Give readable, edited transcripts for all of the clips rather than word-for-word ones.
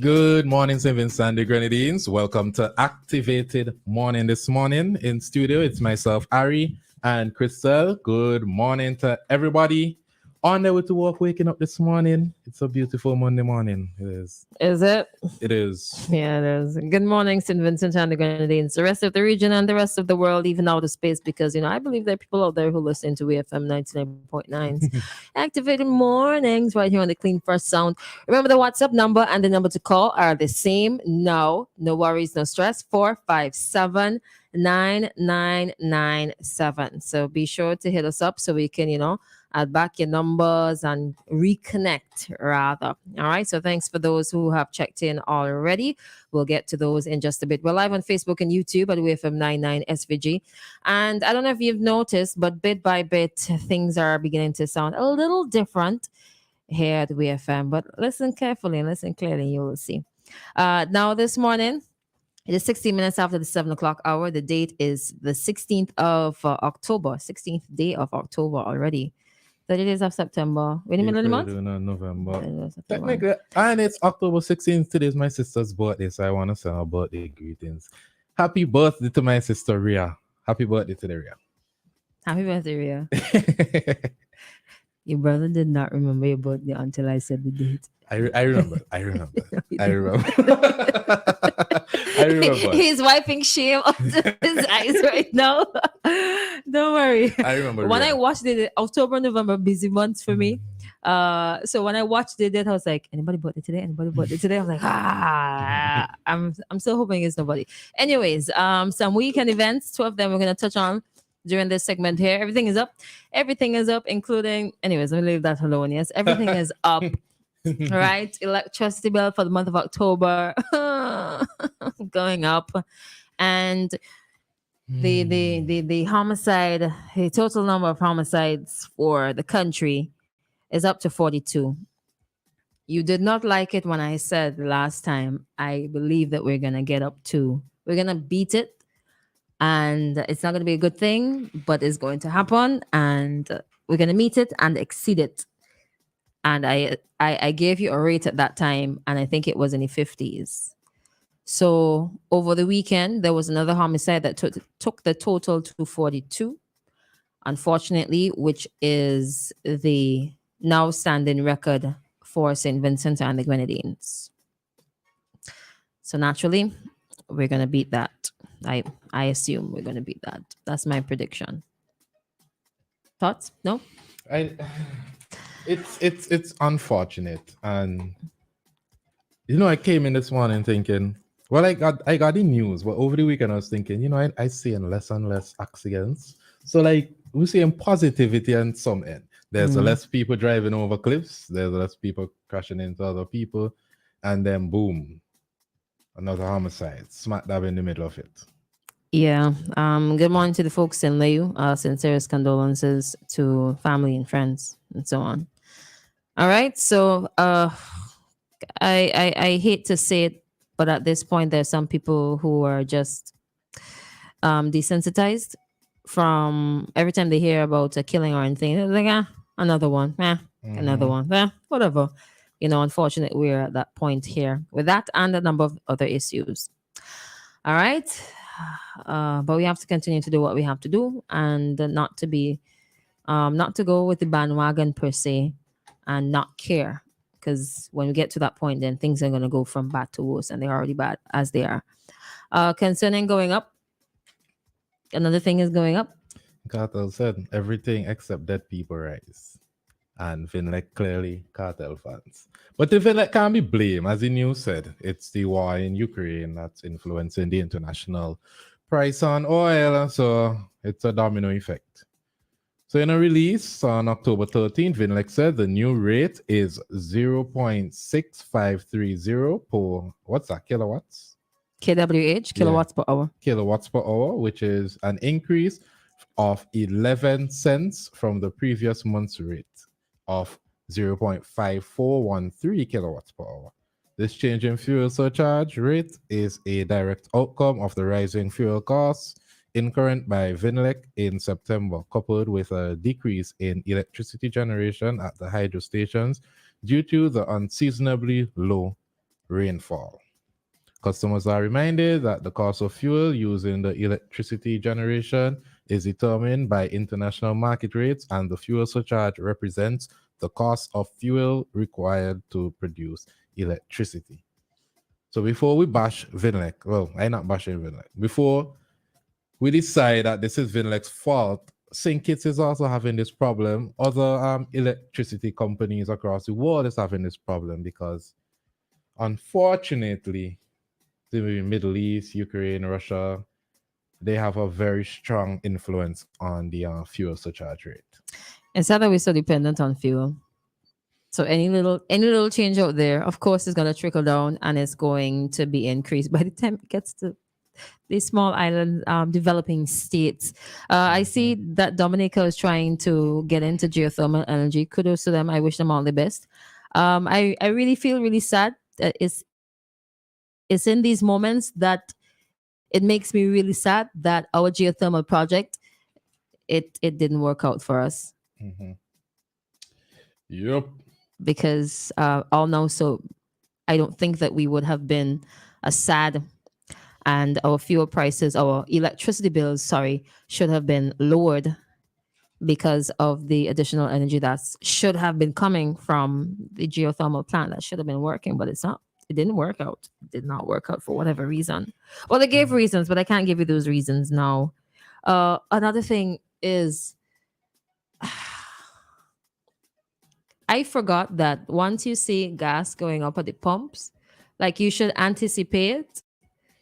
Good morning, St. Vincent and the Grenadines. Welcome to Activated Morning this morning. In studio, it's myself, Ari, and Christal. Good morning to everybody on their way to work, waking up this morning. It's a beautiful Monday morning. It is. Is it? It is. Yeah, it is. Good morning, St. Vincent and the Grenadines, the rest of the region and the rest of the world, even outer space, because, I believe there are people out there who listen to WEFM 99.9's Activated Mornings right here on the Clean First Sound. Remember, the WhatsApp number and the number to call are the same. No worries, no stress. 457-9997. So be sure to hit us up so we can, add back your numbers and reconnect rather. All right. So thanks for those who have checked in already. We'll get to those in just a bit. We're live on Facebook and YouTube at WFM 99 SVG. And I don't know if you've noticed, but bit by bit, things are beginning to sound a little different here at WFM. But listen carefully and listen clearly, you will see. Now this morning, it is 16 minutes after the 7 o'clock hour. The date is the 16th of October, 16th day of October already. 30 days of September. We're in the middle of the month? November. Technically, and it's October 16th. Today is my sister's birthday, so I want to send her birthday greetings. Happy birthday to my sister, Ria. Happy birthday to the Ria. Happy birthday, Ria. Your brother did not remember your birthday until I said the date. I remember. I remember. He's wiping shame off his eyes right now. Don't worry. I remember. When I watched it, October, November, busy months for me. So when I watched it, I was like, anybody birthday today? Anybody birthday today? I'm like, I'm still hoping it's nobody. Anyways, some weekend events, 2 of them we're gonna touch on during this segment here. Everything is up, including. Anyways, let me leave that alone. Yes, everything is up. Right, electricity bill for the month of October going up, and the homicide, the total number of homicides for the country is up to 42. You did not like it when I said last time. I believe that we're gonna beat it, and it's not gonna be a good thing, but it's going to happen, and we're gonna meet it and exceed it. And I gave you a rate at that time, and I think it was in the 50s. So over the weekend, there was another homicide that took the total to 42, unfortunately, which is the now standing record for St. Vincent and the Grenadines. So naturally, we're going to beat that. I assume we're going to beat that. That's my prediction. Thoughts? No? It's unfortunate, and I came in this morning thinking, well, I got the news, but over the weekend I was thinking, I seeing less and less accidents. So we're seeing positivity on some end. There's less people driving over cliffs. There's less people crashing into other people, and then boom, another homicide smack dab in the middle of it. Yeah. Good morning to the folks in Leu. Sincerest condolences to family and friends and so on. All right. So I hate to say it, but at this point there's some people who are just desensitized from every time they hear about a killing or anything. They're like, another one. Another one. Whatever. Unfortunately, we're at that point here with that and a number of other issues. All right. But we have to continue to do what we have to do, and not to go with the bandwagon per se, and not care, because when we get to that point, then things are going to go from bad to worse, and they're already bad as they are. Concerning going up, another thing is going up. Cartel said everything except dead people rise, and Vinlek clearly cartel fans. But the Vinlek can't be blamed, as the news said. It's the war in Ukraine that's influencing the international price on oil, so it's a domino effect. So in a release on October 13th, Vinlek said the new rate is 0.6530 per, what's that, kilowatts? kWh, kilowatts per hour. Kilowatts per hour, which is an increase of 11 cents from the previous month's rate of 0.5413 kilowatts per hour. This change in fuel surcharge rate is a direct outcome of the rising fuel costs incurred by Vinlek in September, coupled with a decrease in electricity generation at the hydro stations due to the unseasonably low rainfall. Customers are reminded that the cost of fuel used in the electricity generation is determined by international market rates, and the fuel surcharge represents the cost of fuel required to produce electricity. So before we bash Vinlec, well, I'm not bashing Vinlec. Before we decide that this is Vinlec's fault, St. Kitts is also having this problem. Other electricity companies across the world is having this problem because, unfortunately, the Middle East, Ukraine, Russia, they have a very strong influence on the fuel surcharge rate. It's sad that we're so dependent on fuel. So any little change out there, of course, is going to trickle down and it's going to be increased by the time it gets to these small island developing states. I see that Dominica is trying to get into geothermal energy. Kudos to them. I wish them all the best. I really feel really sad that it's in these moments that it makes me really sad that our geothermal project it didn't work out for us. Mm-hmm. Yep. Because all now, so I don't think that we would have been as sad, and our fuel prices, our electricity bills, sorry, should have been lowered because of the additional energy that should have been coming from the geothermal plant that should have been working, but it's not. It didn't work out. It did not work out for whatever reason. Well, they gave reasons, but I can't give you those reasons now. Another thing is, I forgot that once you see gas going up at the pumps, like you should anticipate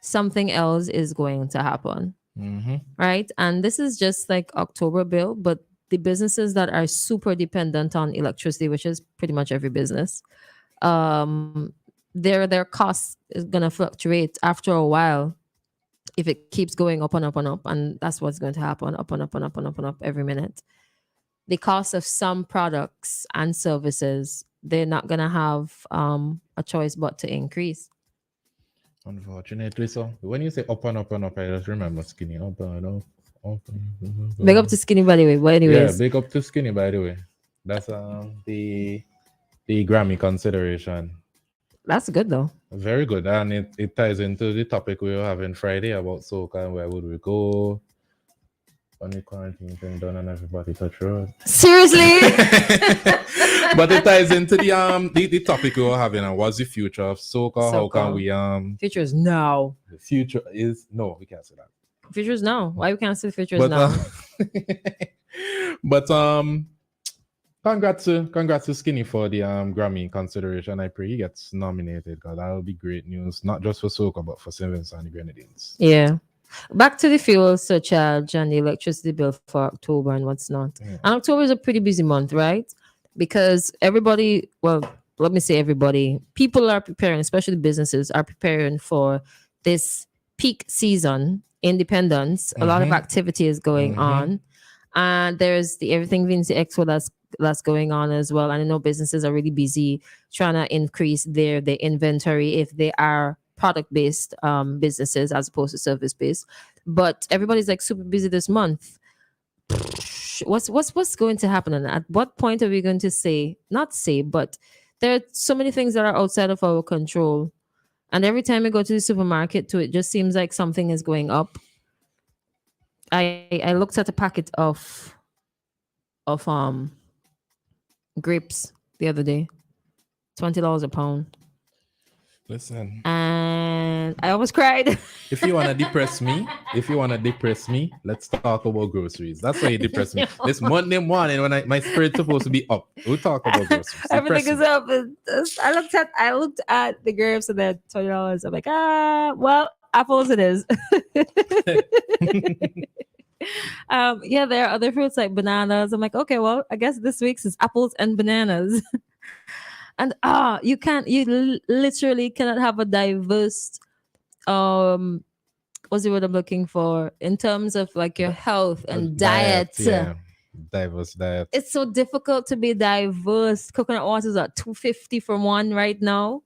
something else is going to happen. Mm-hmm. Right? And this is just like October bill, but the businesses that are super dependent on electricity, which is pretty much every business, their cost is gonna fluctuate after a while if it keeps going up and up and up, and that's what's going to happen, up and up and up and up and up every minute. The cost of some products and services, they're not gonna have a choice but to increase. Unfortunately, so when you say up and up and up, I just remember Skinny. Up and up, up and up. Big up to Skinny, by the way. But anyways, Yeah, big up to Skinny, by the way. That's the Grammy consideration. That's good though. Very good, and it ties into the topic we were having Friday about soca and where would we go when the quarantine thing done and everybody touch road. Seriously. But it ties into the topic we were having, and what's the future of soca? How can we future is now. The future is no, we can't say that. Future is now. Why we can't say future is now? But congrats to Skinny for the Grammy consideration. I pray he gets nominated, because that'll be great news, not just for soca but for St. Vincent and the Grenadines. Yeah. Back to the fuel surcharge and the electricity bill for October and what's not. Yeah. And October is a pretty busy month, right? Because everybody, well, let me say everybody, people are preparing, especially businesses are preparing for this peak season, Independence. A lot of activity is going on. And there's the Everything Vinci Expo that's going on as well. And I know businesses are really busy trying to increase their inventory if they are product-based businesses as opposed to service-based. But everybody's like super busy this month. What's going to happen? And at what point are we going to but there are so many things that are outside of our control. And every time we go to the supermarket it just seems like something is going up. I looked at a packet of grapes the other day. $20 a pound. Listen. And I almost cried. If you wanna depress me, let's talk about groceries. That's why you depress me. This Monday morning when my spirit's supposed to be up, we'll talk about groceries. Everything is up. I looked at the grapes and then $20. I'm like, well, apples it is. Yeah, there are other fruits like bananas. I'm like, okay, well, I guess this week's is apples and bananas. And you literally cannot have a diverse what's the word I'm looking for in terms of like your health and diet. Yeah, diverse diet. It's so difficult to be diverse. Coconut water is at $2.50 for one right now.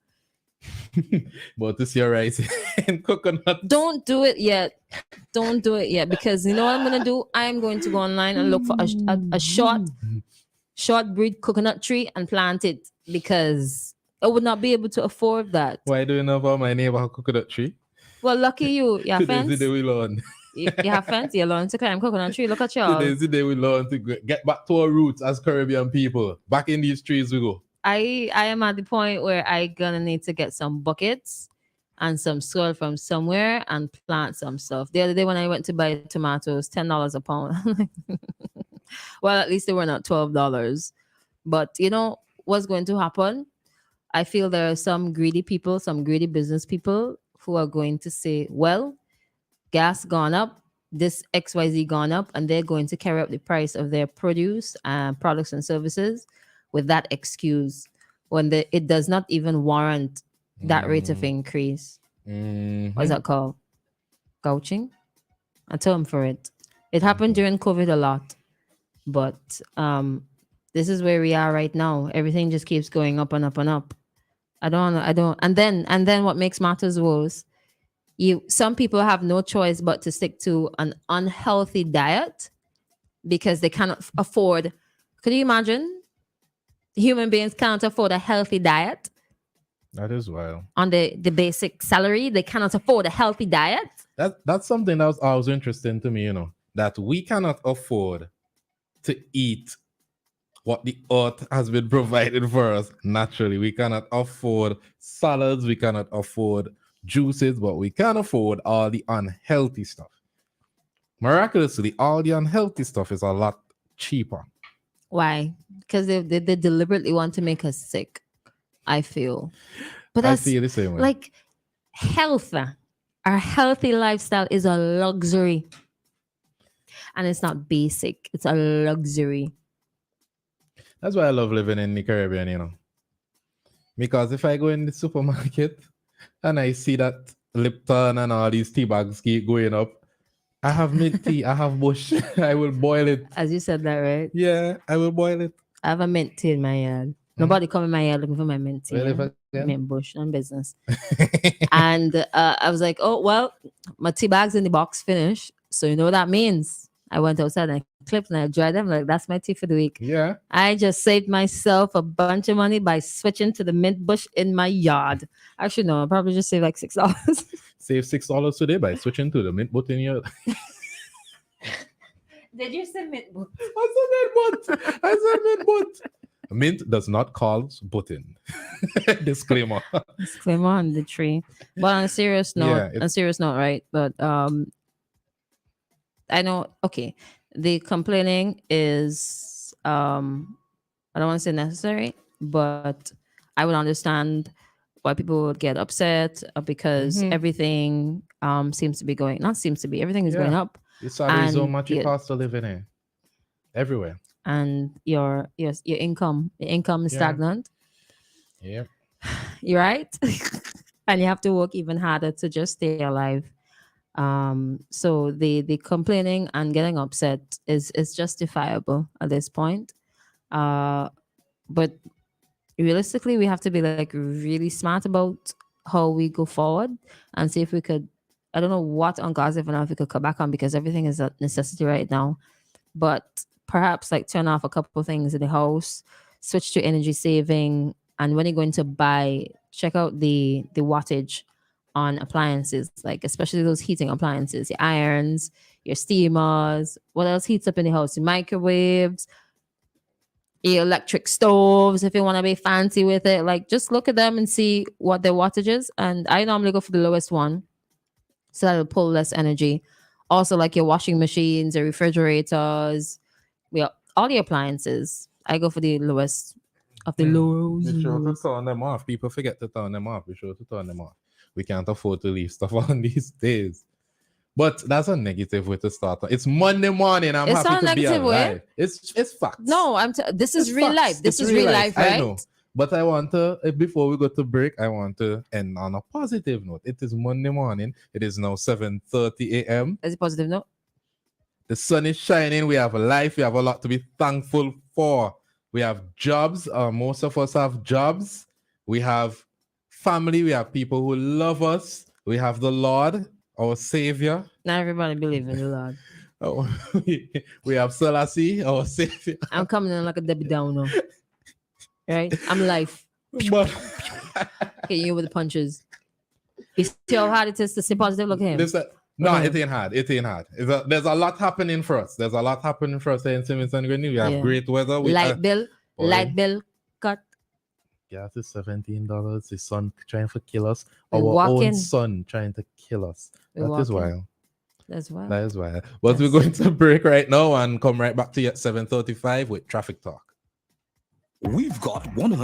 But this your rice and coconut. Don't do it yet. Because you know what I'm gonna do? I'm going to go online and look for a short breed coconut tree and plant it, because I would not be able to afford that. Why do you know about my neighborhood coconut tree? Well, lucky you. You have Today's the fence. day we learn. You have fence. You're learning to climb coconut tree. Look at y'all. Today's the day we learn to get back to our roots as Caribbean people. Back in these trees we go. I am at the point where I gonna need to get some buckets and some soil from somewhere and plant some stuff. The other day when I went to buy tomatoes, $10 a pound. Well, at least they were not $12. But you know what's going to happen? I feel there are some greedy people, some greedy business people who are going to say, well, gas gone up, this XYZ gone up, and they're going to carry up the price of their produce and products and services with that excuse when it does not even warrant that rate of increase. What's that called? Gouching? A term for it. It happened during COVID a lot. But this is where we are right now. Everything just keeps going up and up and up. I don't and then what makes matters worse, some people have no choice but to stick to an unhealthy diet because they cannot afford. Could you imagine? Human beings cannot afford a healthy diet. That is wild. On the basic salary, they cannot afford a healthy diet. That's something that was always interesting to me, you know, that we cannot afford to eat what the earth has been provided for us naturally. We cannot afford salads, we cannot afford juices, but we can afford all the unhealthy stuff. Miraculously, all the unhealthy stuff is a lot cheaper. Why? Because they deliberately want to make us sick, I feel. But that's, I feel the same way. Like health, our healthy lifestyle is a luxury. And it's not basic. It's a luxury. That's why I love living in the Caribbean, you know. Because if I go in the supermarket and I see that Lipton and all these tea bags keep going up, I have mint tea, I have bush, I will boil it. As you said that, right? Yeah, I will boil it. I have a mint tea in my yard. Nobody come in my yard looking for my mint tea. Well, Mint bush on business. And I was like, oh, well, my tea bag's in the box finished. So you know what that means? I went outside and I clipped and I dried them. Like, that's my tea for the week. Yeah. I just saved myself a bunch of money by switching to the mint bush in my yard. Actually, no, I probably just saved like $6. Save $6 today by switching to the mint bush in your... Did you say mint bush? I said mint bush. Mint does not cause button. Disclaimer. Disclaimer on the tree. But on a serious note, right? But I know, okay, the complaining is I don't want to say necessary, but I would understand why people would get upset because everything seems to be going, not seems to be, everything is going up. It's already so much it costs to live in here. Everywhere. And your income is stagnant. Yeah. You're right. And you have to work even harder to just stay alive. So the complaining and getting upset is justifiable at this point. But realistically, we have to be like really smart about how we go forward and see if we could, I don't know what on Gaza for now if we could cut back on, because everything is a necessity right now. But perhaps like turn off a couple things in the house, switch to energy saving, and when you're going to buy, check out the wattage on appliances, like especially those heating appliances, your irons, your steamers, what else heats up in the house, your microwaves, your electric stoves, if you want to be fancy with it. Like just look at them and see what their wattage is. And I normally go for the lowest one, so that'll pull less energy. Also, like your washing machines, your refrigerators, all the appliances, I go for the lowest of the lows. Be sure to turn them off. People forget to turn them off. Be sure to turn them off. We can't afford to leave stuff on these days. But that's a negative way to start. It's Monday morning. I'm it's happy to be alive. Way. It's facts. No, this is real life. This is real life, right? I know. But I want to, before we go to break, I want to end on a positive note. It is Monday morning. It is now 7:30 a.m. That's a positive note. The sun is shining. We have life. We have a lot to be thankful for. We have jobs. Most of us have jobs. We have family. We have people who love us. We have the Lord, our Savior. Not everybody believes in the Lord. Oh, we have Selassie, our Savior. I'm coming in like a Debbie Downer. Right? I'm life. Hitting you with the punches. You see how hard it is to stay positive? Look at him. No, Okay. it ain't hard. It ain't hard. There's a lot happening for us. There's a lot happening for us here in Simmons and Green. We have Yeah. great weather. Light bill cut. Gas is $17. The sun trying to kill us. We Our walking. own sun trying to kill us. We That is walking. wild. That's wild. That is wild. But we're going to break right now and come right back to you at 7:35 with Traffic Talk. We've got 100